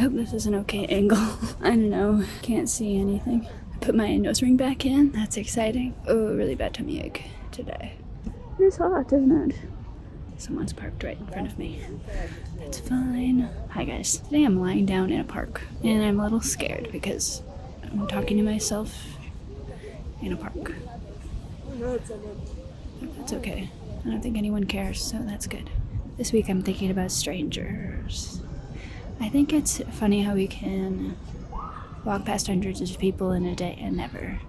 hope this is an okay angle. I don't know. Can't see anything. Put my nose ring back in. That's exciting. Oh, really bad tummy ache today. It's hot, isn't it? Someone's parked right in front of me. That's fine. Hi guys. Today I'm lying down in a park and I'm a little scared because I'm talking to myself in a park. That's okay. I don't think anyone cares, so that's good. This week I'm thinking about strangers. I think it's funny how we can walk past hundreds of people in a day and never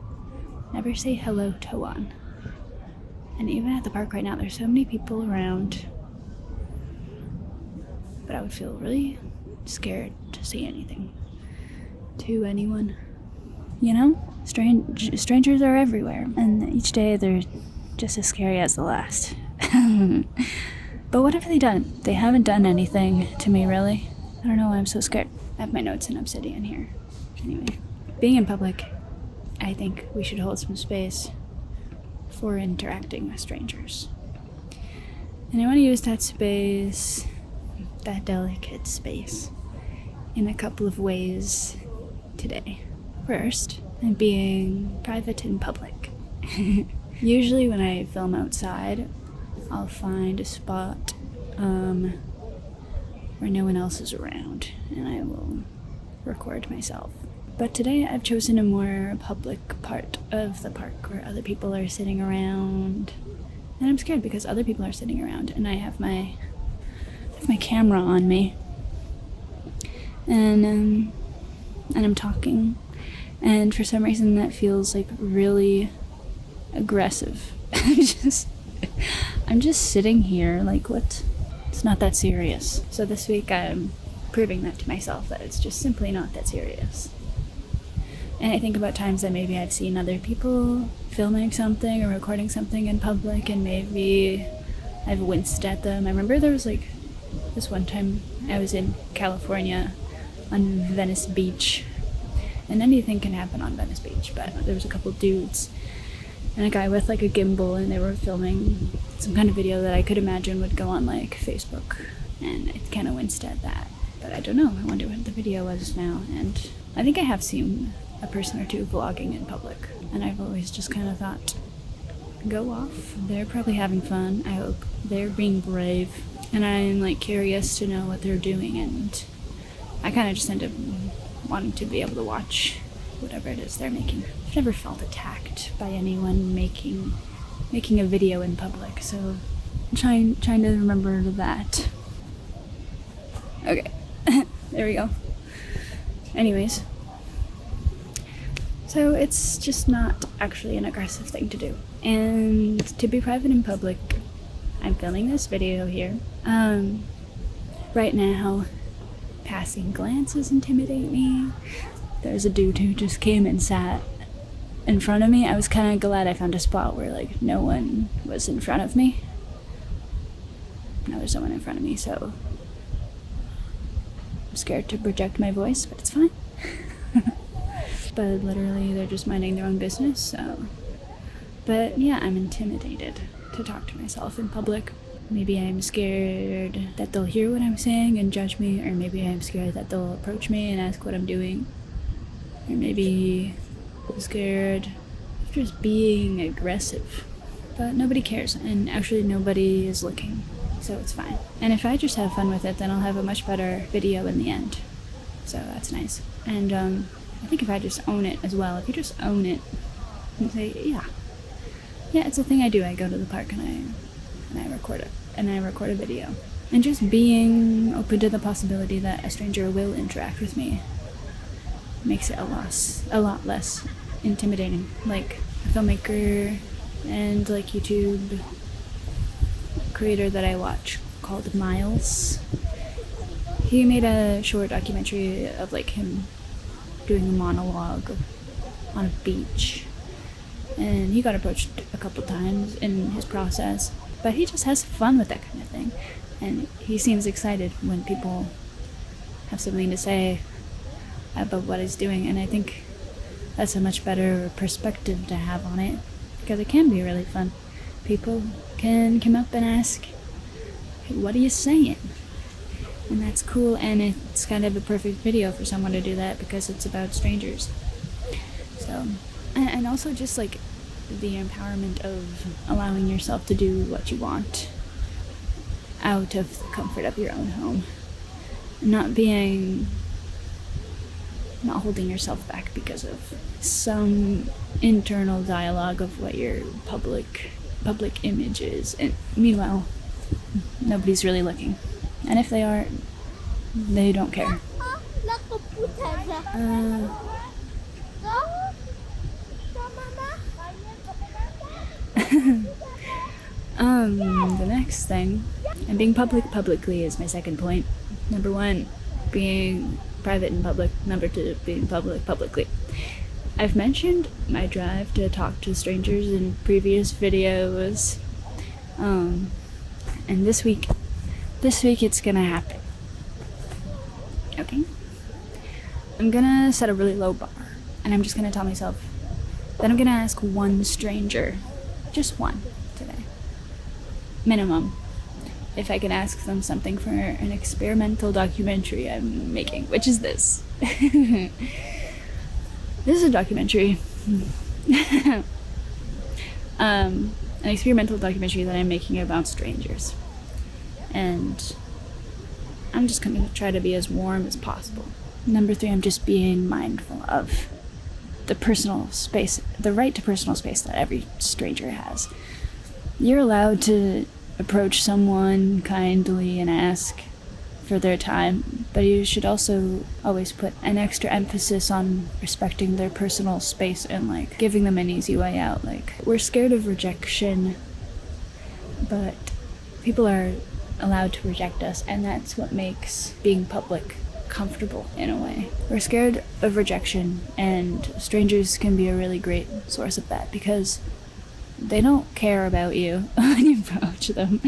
say hello to one. And even at the park right now, there's so many people around. But I would feel really scared to say anything to anyone. You know? Strangers are everywhere. And each day they're just as scary as the last. But what have they done? They haven't done anything to me, really. I don't know why I'm so scared. I have my notes in Obsidian here. Anyway, being in public, I think we should hold some space for interacting with strangers. And I want to use that space, that delicate space, in a couple of ways today. First, I'm being private in public. Usually when I film outside, I'll find a spot where no one else is around, and I will record myself. But today I've chosen a more public part of the park where other people are sitting around. And I'm scared because other people are sitting around and I have my camera on me. And I'm talking. And for some reason that feels like really aggressive. I'm just sitting here like, what? It's not that serious. So this week I'm proving that to myself, that it's just simply not that serious. And I think about times that maybe I've seen other people filming something or recording something in public and maybe I've winced at them. I remember there was like this one time I was in California on Venice Beach, and anything can happen on Venice Beach, but there was a couple dudes and a guy with like a gimbal and they were filming some kind of video that I could imagine would go on like Facebook, and I kind of winced at that. But I don't know, I wonder what the video was now. And I think I have seen a person or two vlogging in public, and I've always just kind of thought, go off. They're probably having fun. I hope they're being brave, and I'm like curious to know what they're doing, and I kind of just end up wanting to be able to watch whatever it is they're making. I've never felt attacked by anyone making a video in public, so I'm trying to remember that. Okay, there we go. Anyways. So it's just not actually an aggressive thing to do. And to be private in public, I'm filming this video here. Right now, passing glances intimidate me. There's a dude who just came and sat in front of me. I was kind of glad I found a spot where like no one was in front of me. Now there's someone in front of me, so I'm scared to project my voice, but it's fine. But literally they're just minding their own business, so. But yeah, I'm intimidated to talk to myself in public. Maybe I'm scared that they'll hear what I'm saying and judge me, or maybe I'm scared that they'll approach me and ask what I'm doing. Or maybe I'm scared of just being aggressive. But nobody cares, and actually nobody is looking, so it's fine. And if I just have fun with it, then I'll have a much better video in the end. So that's nice. And I think if I just own it as well, if you just own it and say, yeah, it's a thing I do. I go to the park and I record it, and I record a video. And just being open to the possibility that a stranger will interact with me makes it a lot less intimidating. Like a filmmaker and like YouTube creator that I watch called Miles. He made a short documentary of like him doing a monologue on a beach, and he got approached a couple times in his process, but he just has fun with that kind of thing, and he seems excited when people have something to say about what he's doing, and I think that's a much better perspective to have on it, because it can be really fun. People can come up and ask, hey, what are you saying? And that's cool, and it's kind of a perfect video for someone to do that because it's about strangers. So, and also just like the empowerment of allowing yourself to do what you want out of the comfort of your own home. Not holding yourself back because of some internal dialogue of what your public image is. And meanwhile, nobody's really looking. And if they are, they don't care. The next thing, and being publicly is my second point. Number 1, being private in public. Number 2, being publicly. I've mentioned my drive to talk to strangers in previous videos, and this week it's gonna happen. Okay? I'm gonna set a really low bar, and I'm just gonna tell myself that I'm gonna ask one stranger, just one, today, minimum, if I can ask them something for an experimental documentary I'm making, which is this. This is a documentary. An experimental documentary that I'm making about strangers. And I'm just going to try to be as warm as possible. Number 3, I'm just being mindful of the personal space, the right to personal space that every stranger has. You're allowed to approach someone kindly and ask for their time, but you should also always put an extra emphasis on respecting their personal space and like giving them an easy way out. Like, we're scared of rejection, but people are allowed to reject us, and that's what makes being public comfortable in a way. We're scared of rejection, and strangers can be a really great source of that because they don't care about you when you approach them.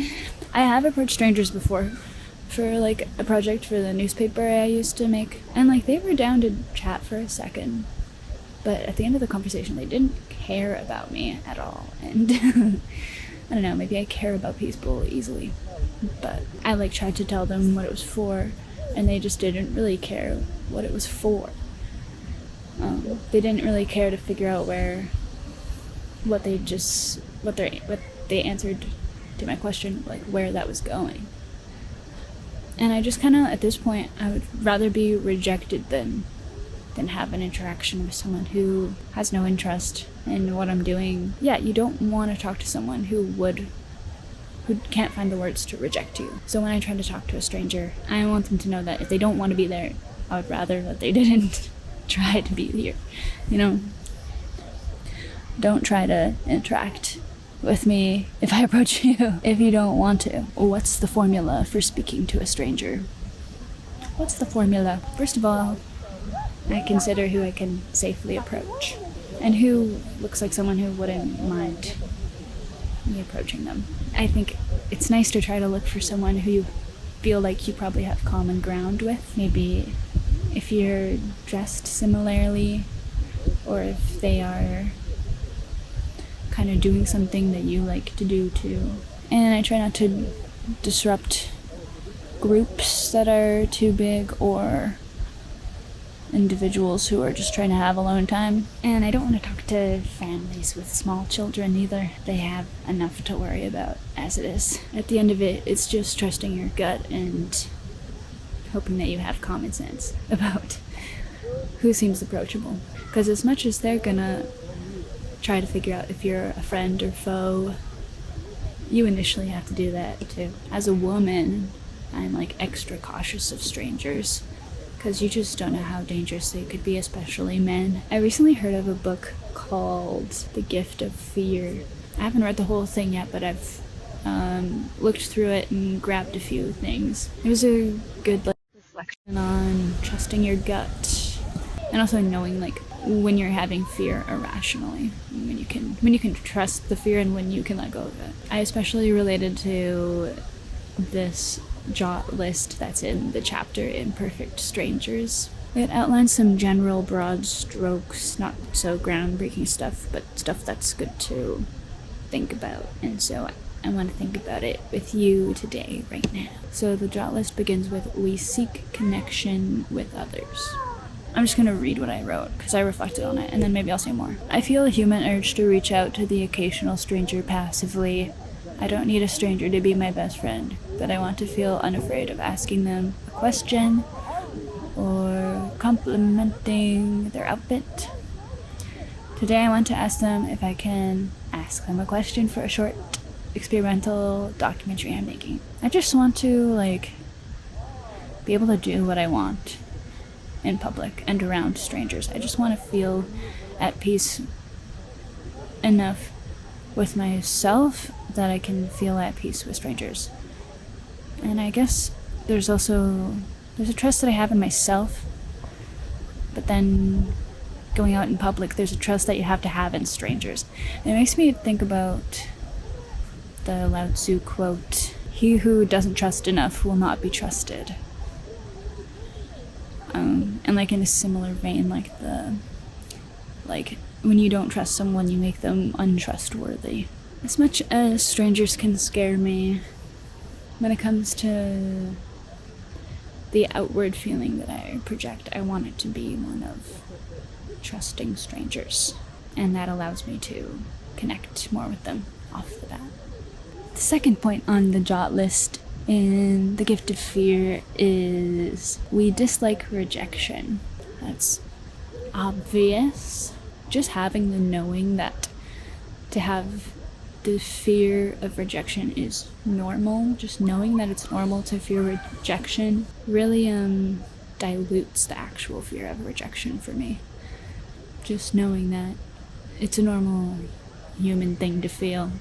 I have approached strangers before for like a project for the newspaper I used to make, and like they were down to chat for a second, but at the end of the conversation they didn't care about me at all. And I don't know, maybe I care about people easily, but I like tried to tell them what it was for, and they just didn't really care what it was for. They didn't really care to figure out what they answered to my question, like where that was going. And I just kind of, at this point, I would rather be rejected than have an interaction with someone who has no interest in what I'm doing. Yeah, you don't want to talk to someone who can't find the words to reject you. So when I try to talk to a stranger, I want them to know that if they don't want to be there, I would rather that they didn't try to be here, you know? Don't try to interact with me if I approach you if you don't want to. What's the formula for speaking to a stranger? What's the formula? First of all, I consider who I can safely approach and who looks like someone who wouldn't mind me approaching them. I think it's nice to try to look for someone who you feel like you probably have common ground with. Maybe if you're dressed similarly, or if they are kind of doing something that you like to do too. And I try not to disrupt groups that are too big or individuals who are just trying to have alone time. And I don't want to talk to families with small children either. They have enough to worry about as it is. At the end of it, it's just trusting your gut and hoping that you have common sense about who seems approachable. Because as much as they're gonna try to figure out if you're a friend or foe, you initially have to do that too. As a woman, I'm like extra cautious of strangers because you just don't know how dangerous they could be, especially men. I recently heard of a book called The Gift of Fear. I haven't read the whole thing yet, but I've looked through it and grabbed a few things. It was a good reflection on trusting your gut and also knowing like when you're having fear irrationally, when you can trust the fear and when you can let go of it. I especially related to this jot list that's in the chapter Imperfect Strangers. It outlines some general broad strokes, not so groundbreaking stuff, but stuff that's good to think about. And so I want to think about it with you today, right now. So the jot list begins with, we seek connection with others. I'm just going to read what I wrote because I reflected on it, and then maybe I'll say more. I feel a human urge to reach out to the occasional stranger passively. I don't need a stranger to be my best friend, but I want to feel unafraid of asking them a question or complimenting their outfit. Today I want to ask them if I can ask them a question for a short experimental documentary I'm making. I just want to, be able to do what I want in public and around strangers. I just want to feel at peace enough with myself that I can feel at peace with strangers. And I guess there's a trust that I have in myself, but then going out in public, there's a trust that you have to have in strangers. And it makes me think about the Lao Tzu quote, "He who doesn't trust enough will not be trusted." And in a similar vein, when you don't trust someone, you make them untrustworthy. As much as strangers can scare me, when it comes to the outward feeling that I project, I want it to be one of trusting strangers, and that allows me to connect more with them off the bat. The second point on the jot list in the gift of fear is we dislike rejection. That's obvious. Just having the knowing that to have the fear of rejection is normal, just knowing that it's normal to fear rejection really dilutes the actual fear of rejection for me. Just knowing that it's a normal human thing to feel,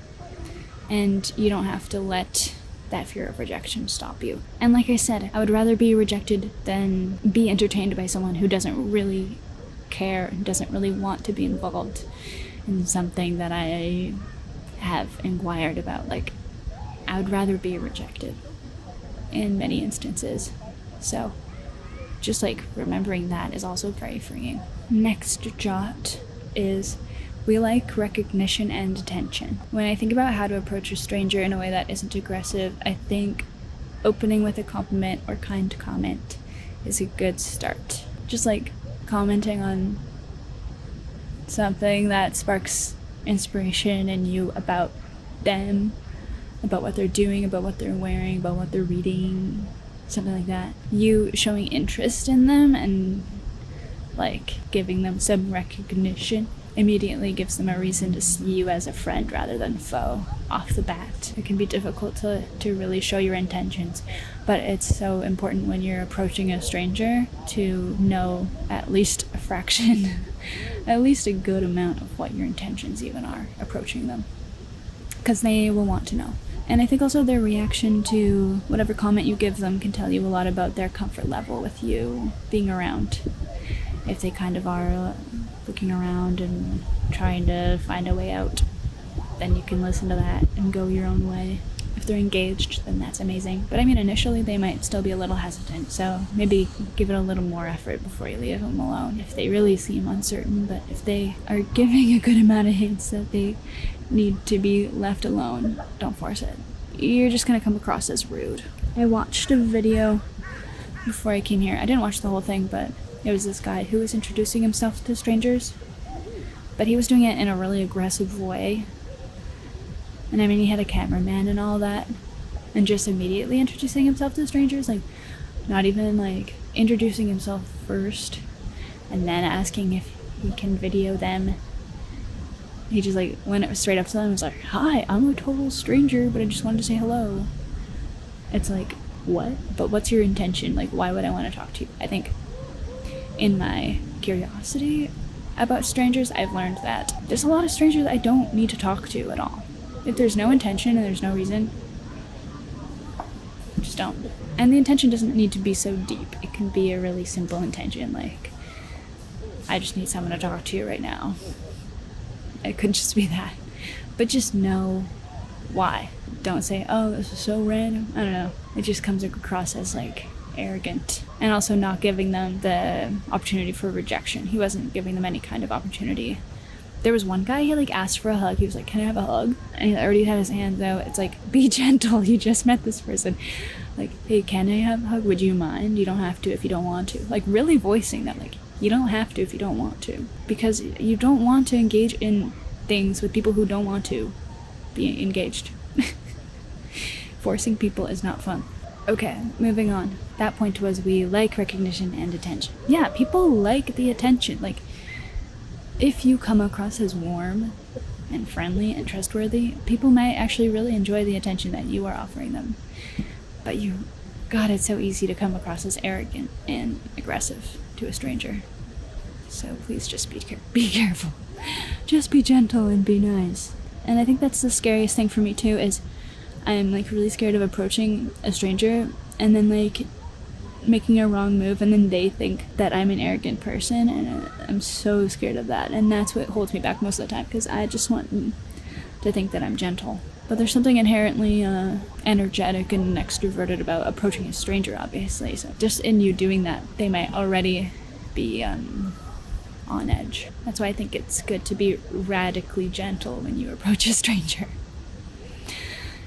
and you don't have to let that fear of rejection stop you. And like I said, I would rather be rejected than be entertained by someone who doesn't really care, doesn't really want to be involved in something that I have inquired about. I would rather be rejected in many instances. So just remembering that is also very freeing. Next jot is, we like recognition and attention. When I think about how to approach a stranger in a way that isn't aggressive, I think opening with a compliment or kind comment is a good start. Just commenting on something that sparks inspiration in you about them, about what they're doing, about what they're wearing, about what they're reading, something like that. You showing interest in them and giving them some recognition immediately gives them a reason to see you as a friend rather than foe off the bat. It can be difficult to really show your intentions, but it's so important when you're approaching a stranger to know at least a fraction, at least a good amount of what your intentions even are approaching them, because they will want to know. And I think also their reaction to whatever comment you give them can tell you a lot about their comfort level with you being around. If they kind of are looking around and trying to find a way out, then you can listen to that and go your own way. If they're engaged, then that's amazing. But initially they might still be a little hesitant, so maybe give it a little more effort before you leave them alone if they really seem uncertain. But if they are giving a good amount of hints that they need to be left alone, don't force it. You're just gonna come across as rude. I watched a video before I came here. I didn't watch the whole thing, but it was this guy who was introducing himself to strangers, but he was doing it in a really aggressive way. And he had a cameraman and all that, and just immediately introducing himself to strangers, not even introducing himself first and then asking if he can video them. He just went straight up to them and was like, "Hi, I'm a total stranger, but I just wanted to say hello." It's what? But what's your intention? Why would I want to talk to you? I think in my curiosity about strangers, I've learned that there's a lot of strangers I don't need to talk to at all. If there's no intention and there's no reason, just don't. And the intention doesn't need to be so deep. It can be a really simple intention, I just need someone to talk to right now. It could just be that. But just know why. Don't say, "Oh, this is so random." I don't know. It just comes across as arrogant. And also not giving them the opportunity for rejection. He wasn't giving them any kind of opportunity There was one guy, he like asked for a hug. He was like, can I have a hug? And he already had his hands out. It's like, be gentle. You just met this person. Like, hey, can I have a hug? Would you mind? You don't have to if you don't want to. Like, really voicing that, like, you don't have to if you don't want to. Because you don't want to engage in things with people who don't want to be engaged. Forcing people is not fun. Okay, moving on. That point was we like recognition and attention. Yeah, people like the attention. Like, if you come across as warm and friendly and trustworthy, people might actually really enjoy the attention that you are offering them. But God, it's so easy to come across as arrogant and aggressive to a stranger. So please just be careful. Just be gentle and be nice. And I think that's the scariest thing for me too, is I'm like really scared of approaching a stranger and then like making a wrong move and then they think that I'm an arrogant person, and I'm so scared of that. And that's what holds me back most of the time, because I just want them to think that I'm gentle. But there's something inherently energetic and extroverted about approaching a stranger, obviously. So just in you doing that, they might already be on edge. That's why I think it's good to be radically gentle when you approach a stranger.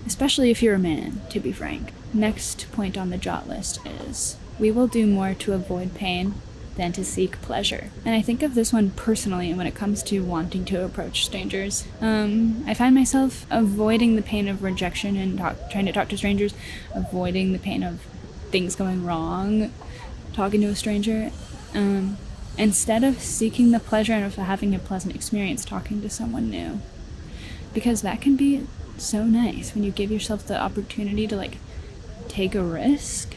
Especially if you're a man, to be frank. Next point on the jot list is, we will do more to avoid pain than to seek pleasure. And I think of this one personally when it comes to wanting to approach strangers. I find myself avoiding the pain of rejection and trying to talk to strangers, avoiding the pain of things going wrong, talking to a stranger, instead of seeking the pleasure of having a pleasant experience talking to someone new. Because that can be so nice when you give yourself the opportunity to like take a risk.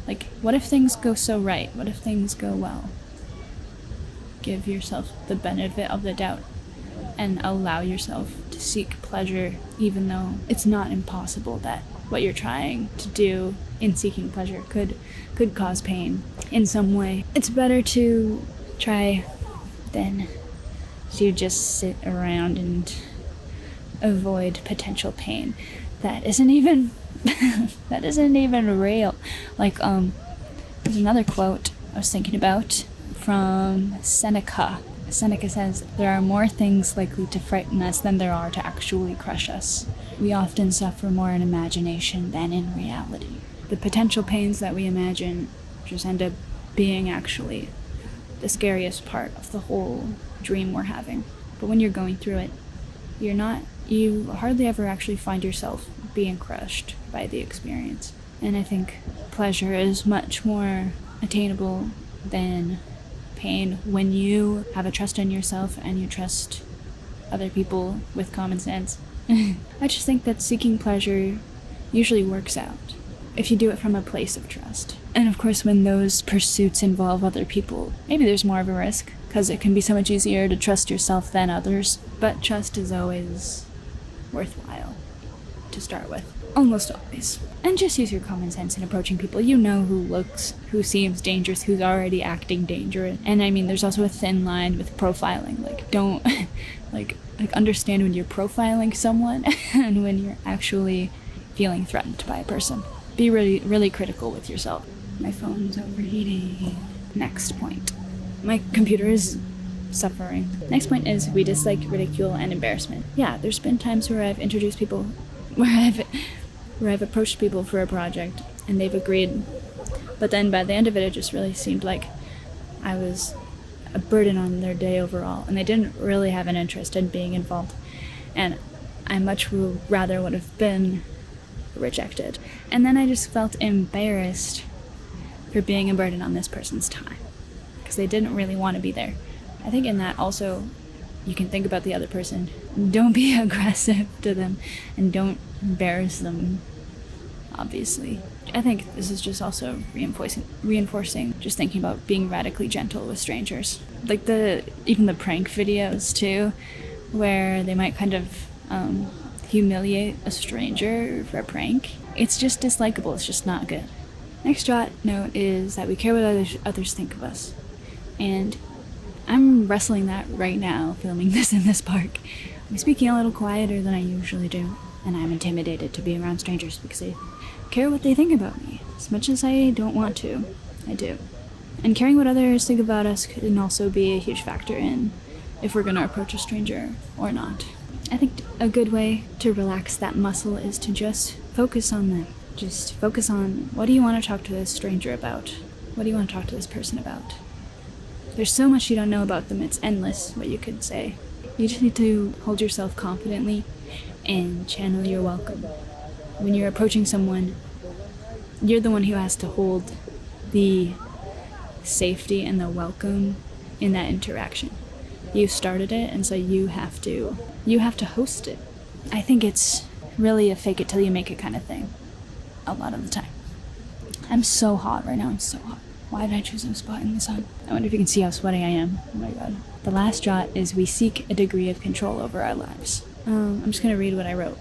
Like, what if things go so right? What if things go well? Give yourself the benefit of the doubt and allow yourself to seek pleasure, even though it's not impossible that what you're trying to do in seeking pleasure could cause pain in some way. It's better to try than to just sit around and avoid potential pain that isn't even real. Like, there's another quote I was thinking about from Seneca. Seneca says, there are more things likely to frighten us than there are to actually crush us. We often suffer more in imagination than in reality. The potential pains that we imagine just end up being actually the scariest part of the whole dream we're having. But when you're going through it, you hardly ever actually find yourself being crushed by the experience. And I think pleasure is much more attainable than pain when you have a trust in yourself and you trust other people with common sense. I just think that seeking pleasure usually works out if you do it from a place of trust. And of course, when those pursuits involve other people, maybe there's more of a risk, because it can be so much easier to trust yourself than others. But trust is always worthwhile to start with. Almost always. And just use your common sense in approaching people. You know who seems dangerous, who's already acting dangerous. And I mean, there's also a thin line with profiling. Like, don't, like understand when you're profiling someone and when you're actually feeling threatened by a person. Be really, really critical with yourself. My phone's overheating. Next point. My computer is suffering. Next point is, we dislike ridicule and embarrassment. Yeah, there's been times where I've introduced people, where I've approached people for a project and they've agreed, but then by the end of it, it just really seemed like I was a burden on their day overall, and they didn't really have an interest in being involved, and I much rather would have been rejected. And then I just felt embarrassed for being a burden on this person's time, because they didn't really want to be there. I think in that also, you can think about the other person. Don't be aggressive to them, and don't embarrass them, obviously. I think this is just also reinforcing just thinking about being radically gentle with strangers. Like even the prank videos too, where they might kind of humiliate a stranger for a prank. It's just dislikable. It's just not good. Next jot note is that we care what others think of us. And I'm wrestling that right now, filming this in this park. I'm speaking a little quieter than I usually do, and I'm intimidated to be around strangers because I care what they think about me. As much as I don't want to, I do. And caring what others think about us can also be a huge factor in if we're gonna approach a stranger or not. I think a good way to relax that muscle is to just focus on them. Just focus on, what do you want to talk to this stranger about? What do you want to talk to this person about? There's so much you don't know about them, it's endless what you could say. You just need to hold yourself confidently and channel your welcome. When you're approaching someone, you're the one who has to hold the safety and the welcome in that interaction. You started it, and so you have to host it. I think it's really a fake it till you make it kind of thing a lot of the time. I'm so hot right now. I'm so hot. Why did I choose this spot in the sun? I wonder if you can see how sweaty I am. Oh my god. The last jot is, we seek a degree of control over our lives. I'm just gonna read what I wrote.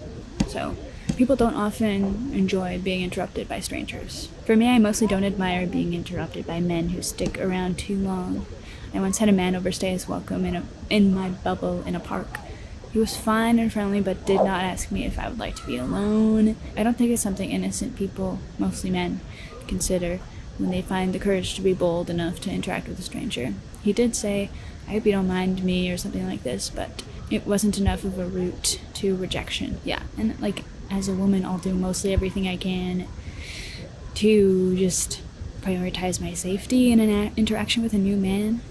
So, people don't often enjoy being interrupted by strangers. For me, I mostly don't admire being interrupted by men who stick around too long. I once had a man overstay his welcome in my bubble in a park. He was fine and friendly, but did not ask me if I would like to be alone. I don't think it's something innocent people, mostly men, consider when they find the courage to be bold enough to interact with a stranger. He did say, "I hope you don't mind me," or something like this, but it wasn't enough of a route to rejection. Yeah, and like, as a woman, I'll do mostly everything I can to just prioritize my safety in an interaction with a new man.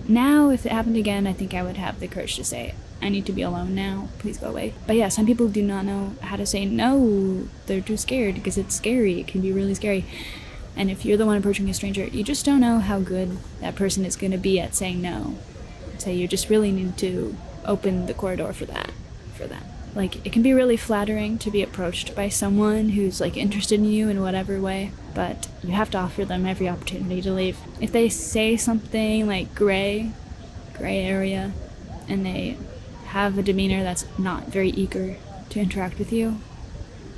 Now, if it happened again, I think I would have the courage to say, "I need to be alone now, please go away." But yeah, some people do not know how to say no. They're too scared because it's scary. It can be really scary. And if you're the one approaching a stranger, you just don't know how good that person is going to be at saying no. So you just really need to open the corridor for that. Like, it can be really flattering to be approached by someone who's like interested in you in whatever way, but you have to offer them every opportunity to leave. If they say something like gray area, and they have a demeanor that's not very eager to interact with you,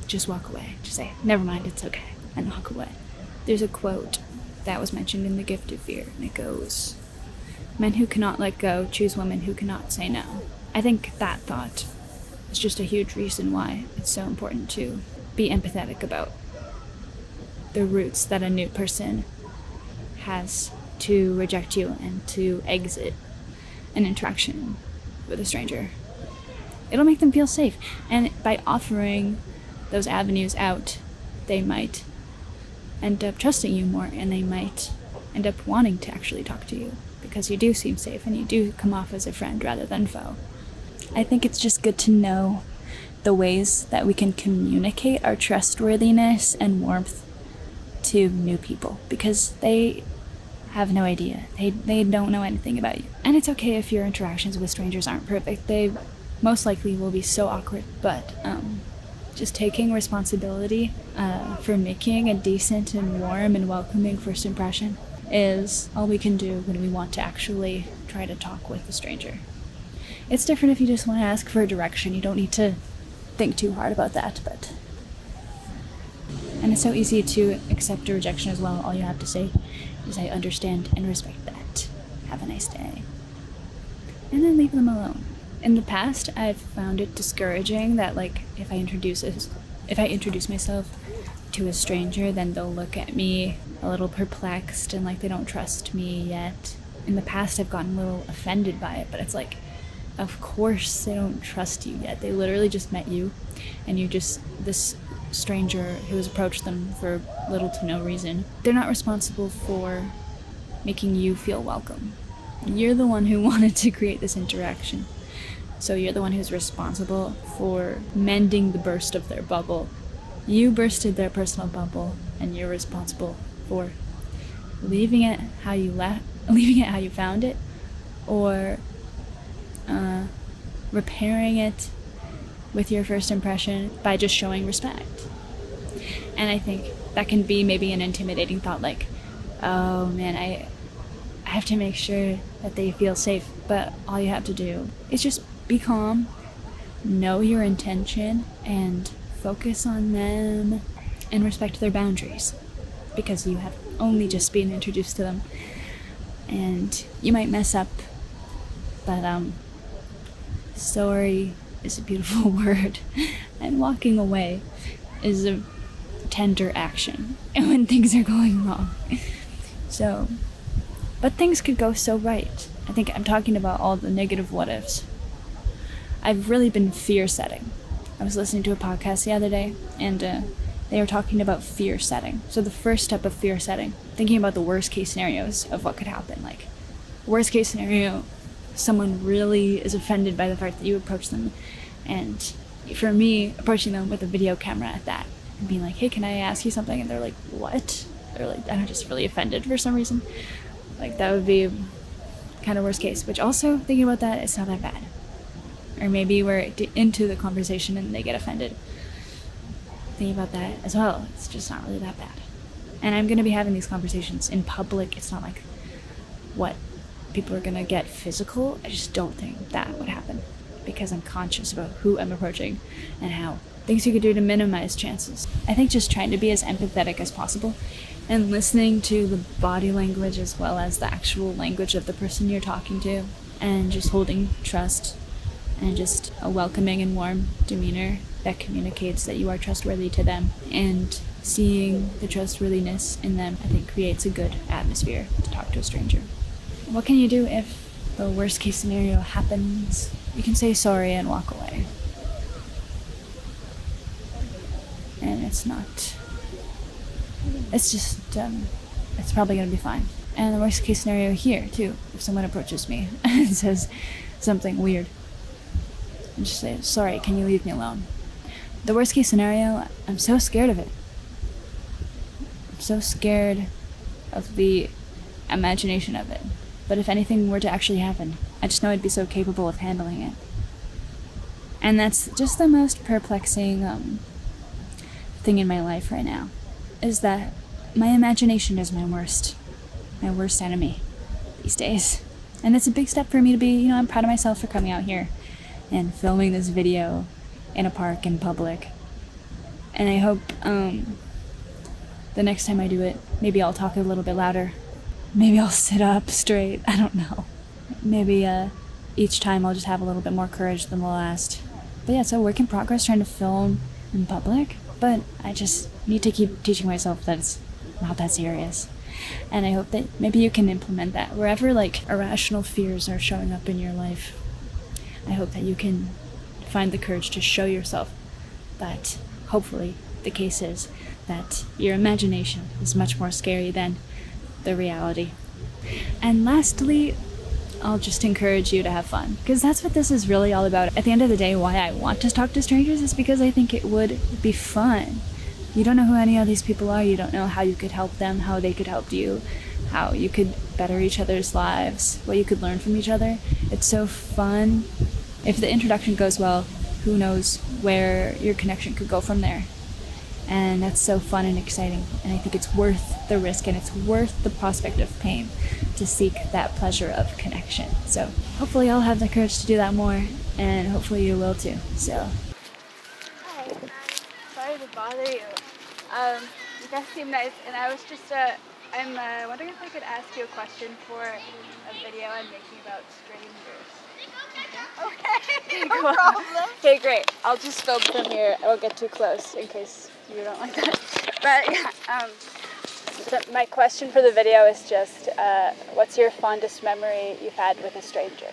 just walk away. Just say, "Never mind, it's okay," and walk away. There's a quote that was mentioned in The Gift of Fear, and it goes, "Men who cannot let go choose women who cannot say no." I think that thought is just a huge reason why it's so important to be empathetic about the routes that a new person has to reject you and to exit an interaction with a stranger. It'll make them feel safe, and by offering those avenues out, they might end up trusting you more, and they might end up wanting to actually talk to you because you do seem safe and you do come off as a friend rather than foe. I think it's just good to know the ways that we can communicate our trustworthiness and warmth to new people, because they have no idea. They don't know anything about you. And it's okay if your interactions with strangers aren't perfect. They most likely will be so awkward, but just taking responsibility for making a decent and warm and welcoming first impression is all we can do when we want to actually try to talk with a stranger. It's different if you just want to ask for a direction. You don't need to think too hard about that, but... And it's so easy to accept a rejection as well. All you have to say is, "I understand and respect that. Have a nice day." And then leave them alone. In the past, I've found it discouraging that, like, if I introduce myself to a stranger, then they'll look at me a little perplexed and like they don't trust me yet. In the past, I've gotten a little offended by it, but it's like, of course they don't trust you yet. They literally just met you, and you're just this stranger who has approached them for little to no reason. They're not responsible for making you feel welcome. You're the one who wanted to create this interaction. So you're the one who's responsible for mending the burst of their bubble. You bursted their personal bubble, and you're responsible for leaving it how you found it, or repairing it with your first impression by just showing respect. And I think that can be maybe an intimidating thought, like, oh man, I have to make sure that they feel safe. But all you have to do is just be calm, know your intention, and focus on them and respect their boundaries, because you have only just been introduced to them, and you might mess up, but sorry is a beautiful word, and walking away is a tender action when things are going wrong. So, but things could go so right. I think I'm talking about all the negative what ifs. I've really been fear setting. I was listening to a podcast the other day, and they were talking about fear setting. So the first step of fear setting, thinking about the worst case scenarios of what could happen. Like, worst case scenario, someone really is offended by the fact that you approach them. And for me, approaching them with a video camera at that, and being like, hey, can I ask you something? And they're like, what? They're like, I'm just really offended for some reason. Like, that would be kind of worst case. Which also, thinking about that, it's not that bad. Or maybe we're into the conversation and they get offended. Thinking about that as well, it's just not really that bad. And I'm going to be having these conversations in public. It's not like what people are going to get physical. I just don't think that would happen because I'm conscious about who I'm approaching and how. Things you could do to minimize chances. I think just trying to be as empathetic as possible and listening to the body language as well as the actual language of the person you're talking to, and just holding trust and just a welcoming and warm demeanor that communicates that you are trustworthy to them, and seeing the trustworthiness in them, I think, creates a good atmosphere to talk to a stranger. What can you do if the worst case scenario happens? You can say sorry and walk away. And it's just, it's probably going to be fine. And the worst case scenario here, too, if someone approaches me and says something weird, and just say, sorry, can you leave me alone? The worst case scenario, I'm so scared of it. I'm so scared of the imagination of it. But if anything were to actually happen, I just know I'd be so capable of handling it. And that's just the most perplexing thing in my life right now, is that my imagination is my worst enemy these days. And it's a big step for me to be, I'm proud of myself for coming out here and filming this video in a park in public. And I hope the next time I do it, maybe I'll talk a little bit louder. Maybe I'll sit up straight. I don't know. Maybe each time I'll just have a little bit more courage than the last. But yeah, it's a work in progress trying to film in public. But I just need to keep teaching myself that it's not that serious. And I hope that maybe you can implement that. Wherever irrational fears are showing up in your life, I hope that you can find the courage to show yourself that hopefully the case is that your imagination is much more scary than the reality. And lastly, I'll just encourage you to have fun, because that's what this is really all about. At the end of the day, why I want to talk to strangers is because I think it would be fun. You don't know who any of these people are. You don't know how you could help them, how they could help you, how you could better each other's lives, what you could learn from each other. It's so fun. If the introduction goes well, who knows where your connection could go from there. And that's so fun and exciting. And I think it's worth the risk, and it's worth the prospect of pain to seek that pleasure of connection. So hopefully I'll have the courage to do that more, and hopefully you will too. So. Hi, sorry to bother you. You guys seem nice, and I was just, I'm wondering if I could ask you a question for a video I'm making about strangers. Okay, no problem. Okay, great. I'll just film from here. I won't get too close in case you don't like that. But yeah, my question for the video is just, what's your fondest memory you've had with a stranger?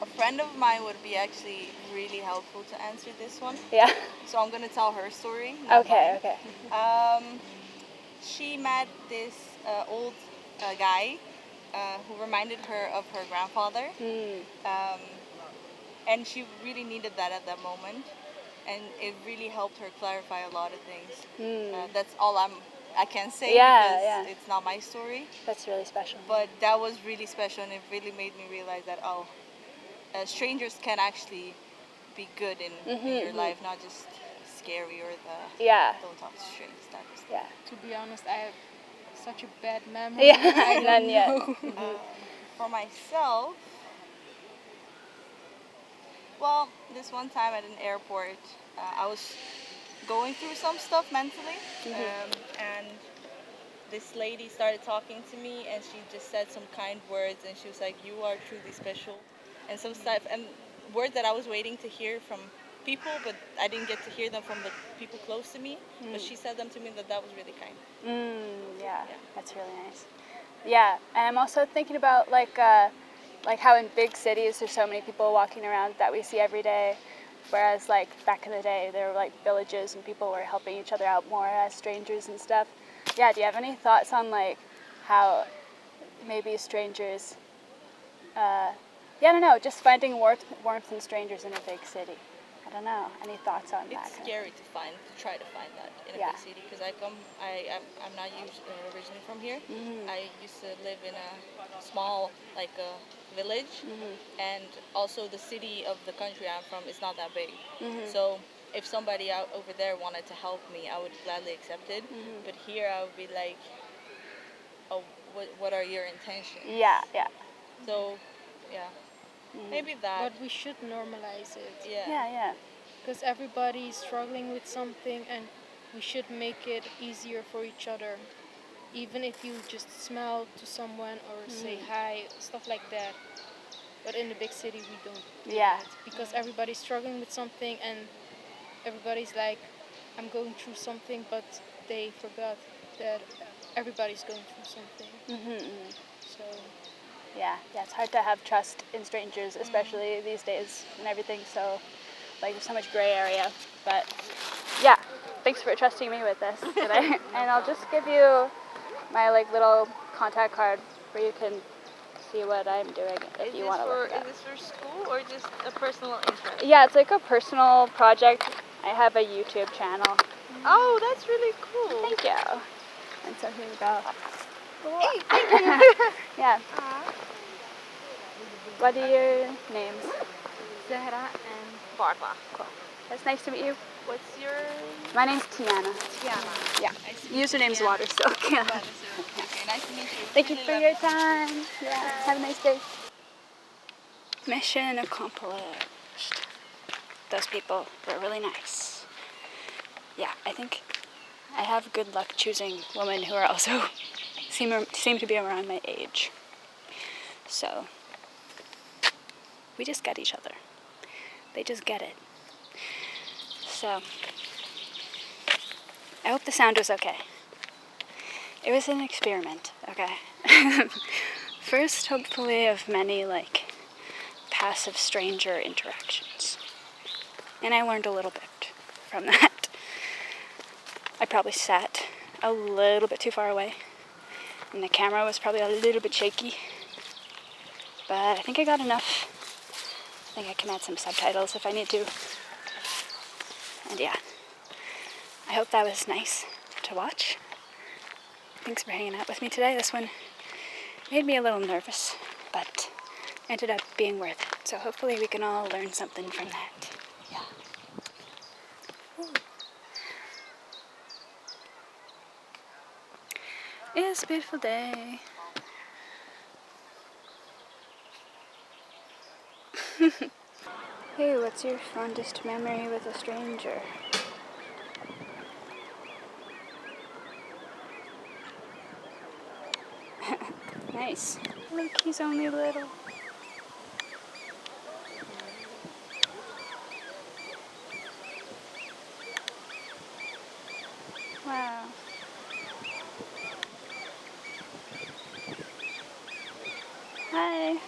A friend of mine would be actually really helpful to answer this one. Yeah. So I'm gonna tell her story. Okay. She met this old guy who reminded her of her grandfather. And she really needed that at that moment. And it really helped her clarify a lot of things. That's all I can say, because it's not my story. That's really special. But that was really special, and it really made me realize that, strangers can actually be good in your life, not just scary or don't talk to strangers type of stuff. Yeah. To be honest, I have such a bad memory. Yeah, none yet. For myself, well, this one time at an airport, I was going through some stuff mentally, and this lady started talking to me, and she just said some kind words, and she was like, "You are truly special," and some stuff, and words that I was waiting to hear from people, but I didn't get to hear them from the people close to me. But she said them to me, that was really kind. Yeah, that's really nice. Yeah, and I'm also thinking about like how in big cities there's so many people walking around that we see every day, whereas like back in the day there were like villages and people were helping each other out more as strangers and stuff. Yeah, do you have any thoughts on like how maybe strangers, yeah, I don't know, just finding warmth in strangers in a big city? I don't know. Any thoughts on that? It's scary to try to find that in a Yeah. big city because I'm not originally from here. I used to live in a small like a village, and also the city of the country I'm from is not that big. So if somebody out over there wanted to help me, I would gladly accept it. But here I would be like, oh, what are your intentions? Yeah, yeah. So, yeah, maybe that. But we should normalize it. Yeah. Yeah, yeah. Because everybody is struggling with something, and we should make it easier for each other. Even if you just smile to someone or say hi, stuff like that. But in the big city, we don't do Yeah. that. Because everybody's struggling with something, and everybody's like, I'm going through something, but they forgot that everybody's going through something. So, Yeah, it's hard to have trust in strangers, especially these days and everything. So, like, there's so much gray area. But yeah, thanks for trusting me with this today. And I'll just give you my like little contact card where you can see what I'm doing if you want to look it up. Is this for school or just a personal interest? Yeah, it's like a personal project. I have a YouTube channel. Oh, that's really cool. Thank you. And so here we go. Hey, thank you. Yeah. What are your names? Zahra and Barba. Cool. It's nice to meet you. What's your My name's Tiana. Tiana? Yeah. Nice to meet you, Username's Tiana. Watersilk. Yeah. Okay, nice to meet you. Thank you Really for love your it. time. Yeah. Have a nice day. Mission accomplished. Those people were really nice. Yeah, I think I have good luck choosing women who are also seem to be around my age. So we just get each other. They just get it. So I hope the sound was okay. It was an experiment, okay? First, hopefully, of many, like, passive stranger interactions. And I learned a little bit from that. I probably sat a little bit too far away, and the camera was probably a little bit shaky. But I think I got enough. I think I can add some subtitles if I need to. And yeah, I hope that was nice to watch. Thanks for hanging out with me today. This one made me a little nervous, but ended up being worth it. So hopefully we can all learn something from that. Yeah. Ooh. It's a beautiful day. Hey, what's your fondest memory with a stranger? Nice. Look, he's only little. Wow. Hi.